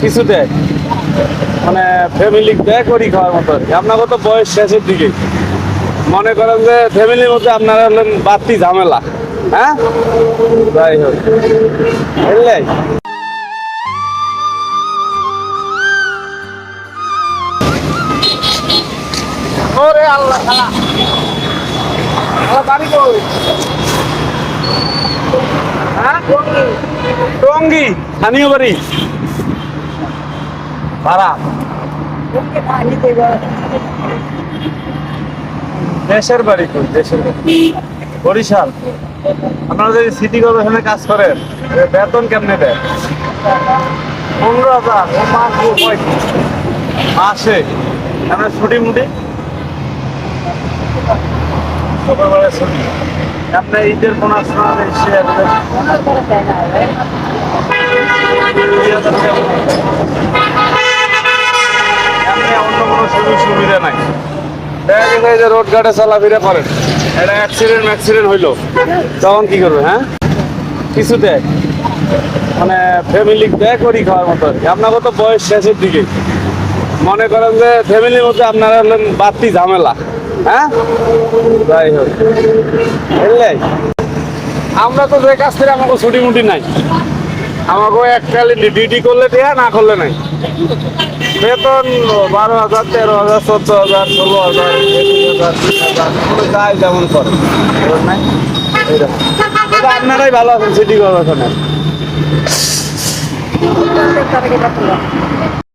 কিছু দেয়, মানে ফ্যামিলি দেয় করি খাওয়ার মতো আর কি। আপনাকে তো বয়স শেষের দিকে, মনে করেন যে ফ্যামিলির মধ্যে আপনারা হলেন বাড়তি ঝামেলা। হ্যাঁ, যাই হোক, বুঝলে? ওরে আল্লাহ, খালা খালা বাড়ি কই? হ্যাঁ, টঙ্গী স্থানীয় বাড়ি ভাড়া। দেশের বাড়ি কই? দেশের বাড়ি বরিশাল। আপনারা যদি সিটি কর্পোরেশনে কাজ করেন, বেতন কেমনে দেয়? 15,000 ও মাস মাসে। আমরা ছুটি মুটি শুক্রবারে ছুটি। আপনার ঈদের বোনাস না এসে অন্য কোনো সুযোগ সুবিধা নাই। দেখা গেছে যে রোড ঘাটে চলাফেরা করেন, একটা অ্যাক্সিডেন্ট হইলো, তখন কি করবে? হ্যাঁ, কিছু দেয়, মানে ফ্যামিলি দেয় করি খাওয়ার মতো আর কি। আপনাকে তো বয়স শেষের দিকে, মনে করেন যে ফ্যামিলির মধ্যে আপনারা হলেন বাড়তি ঝামেলা। হ্যাঁ, যাই হোক, বুঝলে? আমরা তো যে কাজ করে আমাকে ছুটি মুটি নাই, আমাকে এককালে ডিউটি করলে দেয়া, না করলে নাই। বেতন 12,000, 13,000, 14,000, 16,000, 21,000, 20,000, যাই যেমন করে নাই। আপনারাই ভালো আছেন সিটি কর্পোরেশনে।